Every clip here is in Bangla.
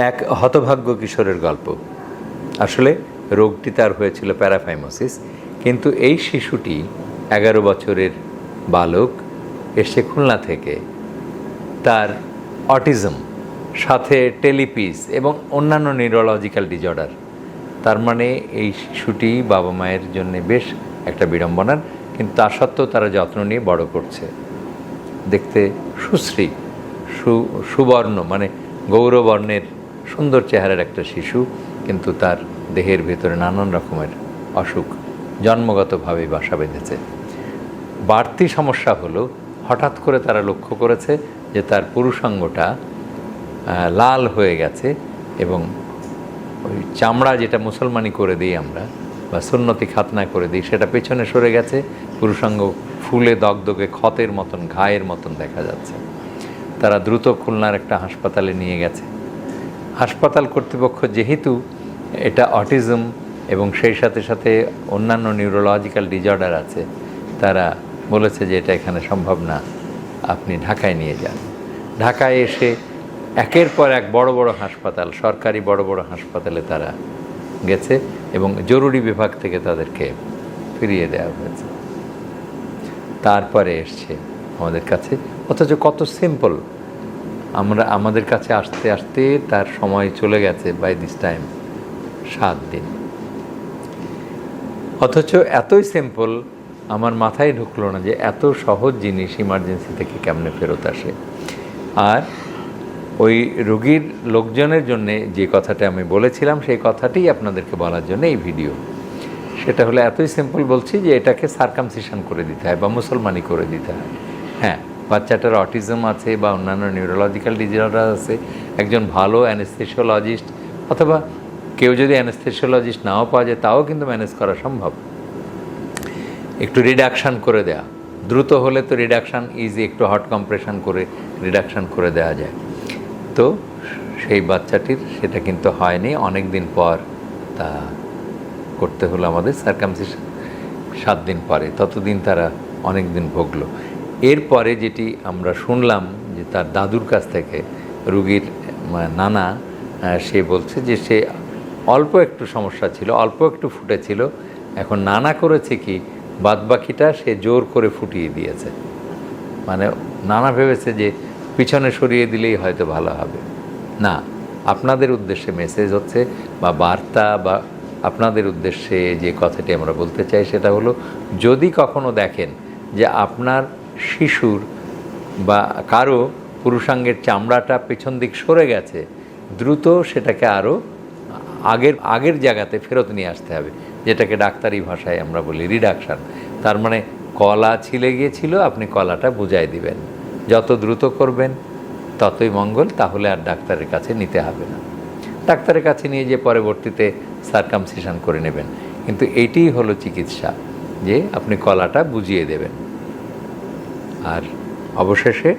এক হতভাগ্য কিশোরের গল্প। আসলে রোগটি তার হয়েছিল প্যারাফাইমোসিস, কিন্তু এই শিশুটি 11 বছরের বালক এসে খুলনা থেকে। তার অটিজম, সাথে টেলিপিস এবং অন্যান্য নিউরোলজিক্যাল ডিজঅর্ডার। তার মানে এই শিশুটি বাবা মায়ের জন্য বেশ একটা বিড়ম্বনার, কিন্তু তা সত্ত্বেও তারা যত্ন নিয়ে বড় করছে। দেখতে সুশ্রী, সুবর্ণ, মানে গৌরবর্ণের সুন্দর চেহারার একটা শিশু, কিন্তু তার দেহের ভেতরে নানান রকমের অসুখ জন্মগতভাবেই বাসা বেঁধেছে। বাড়তি সমস্যা হলো, হঠাৎ করে তারা লক্ষ্য করেছে যে তার পুরুষাঙ্গটা লাল হয়ে গেছে এবং ওই চামড়া যেটা মুসলমানি করে দিই আমরা বা সুন্নতি খাতনা করে দিই, সেটা পেছনে সরে গেছে। পুরুষাঙ্গ ফুলে দগদগে ক্ষতের মতন, ঘায়ের মতন দেখা যাচ্ছে। তারা দ্রুত খুলনার একটা হাসপাতালে নিয়ে গেছে। হাসপাতাল কর্তৃপক্ষ যেহেতু এটা অটিজম এবং সেই সাথে সাথে অন্যান্য নিউরোলজিক্যাল ডিজঅর্ডার আছে, তারা বলেছে যে এটা এখানে সম্ভব না, আপনি ঢাকায় নিয়ে যান। ঢাকায় এসে একের পর এক বড় বড় হাসপাতাল, সরকারি বড় বড় হাসপাতালে তারা গেছে এবং জরুরি বিভাগ থেকে তাদেরকে ফিরিয়ে দেওয়া হয়েছে। তারপরে এসছে আমাদের কাছে, অথচ কত সিম্পল। আমাদের কাছে আসতে আসতে তার সময় চলে গেছে বাই দিস টাইম 7 দিন। অথচ এতই সিম্পল, আমার মাথায় ঢুকলো না যে এত সহজ জিনিস ইমার্জেন্সি থেকে কেমনে ফেরত আসে। আর ওই রোগীর লোকজনের জন্যে যে কথাটা আমি বলেছিলাম, সেই কথাটাই আপনাদেরকে বলার জন্য এই ভিডিও। সেটা হলো, এতই সিম্পল বলছি যে এটাকে সার্কামসিশন করে দিতে হয় বা মুসলমানি করে দিতে হয়। হ্যাঁ, বাচ্চাটার অটিজম আছে বা অন্যান্য নিউরোলজিক্যাল ডিজঅর্ডার আছে, একজন ভালো অ্যানেস্থেসিওলজিস্ট অথবা কেউ যদি অ্যানেস্থেসিওলজিস্ট নাও পাওয়া যায়, তাও কিন্তু ম্যানেজ করা সম্ভব। একটু রিডাকশান করে দেয়া, দ্রুত হলে তো রিডাকশান ইজি, একটু হট কম্প্রেশন করে রিডাকশান করে দেওয়া যায়। তো সেই বাচ্চাটির সেটা কিন্তু হয়নি। অনেক দিন পর তা করতে হলো আমাদের সার্কামসিশন, 7 দিন পরে। ততদিন তারা অনেক দিন ভুগলো। এরপরে যেটি আমরা শুনলাম যে তার দাদুর কাছ থেকে, রুগীর নানা, সে বলছে যে সে অল্প একটু সমস্যা ছিল, অল্প একটু ফুটেছিল, এখন নানা করেছে কি বাদবাকিটা সে জোর করে ফুটিয়ে দিয়েছে। মানে নানা ভেবেছে যে পিছনে সরিয়ে দিলেই হয়তো ভালো হবে। না, আপনাদের উদ্দেশ্যে মেসেজ হচ্ছে বা বার্তা, বা আপনাদের উদ্দেশ্যে যে কথাটি আমরা বলতে চাই সেটা হলো, যদি কখনো দেখেন যে আপনার শিশুর বা কারো পুরুষাঙ্গের চামড়াটা পেছন দিক সরে গেছে, দ্রুত সেটাকে আরও আগের জায়গাতে ফেরত নিয়ে আসতে হবে, যেটাকে ডাক্তারি ভাষায় আমরা বলি রিডাকশান। তার মানে কলা ছিলে গিয়েছিল, আপনি কলাটা বুঝাই দিবেন। যত দ্রুত করবেন ততই মঙ্গল, তাহলে আর ডাক্তারের কাছে নিতে হবে না। ডাক্তারের কাছে নিয়ে যে পরবর্তীতে সার্কামসিশন করে নেবেন, কিন্তু এইটিই হলো চিকিৎসা, যে আপনি কলাটা বুঝিয়ে দেবেন। আর অবশেষে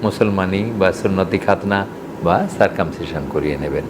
মুসলমানি বা সুন্নতি খাতনা বা সার্কামসিশন করিয়ে নেবেন।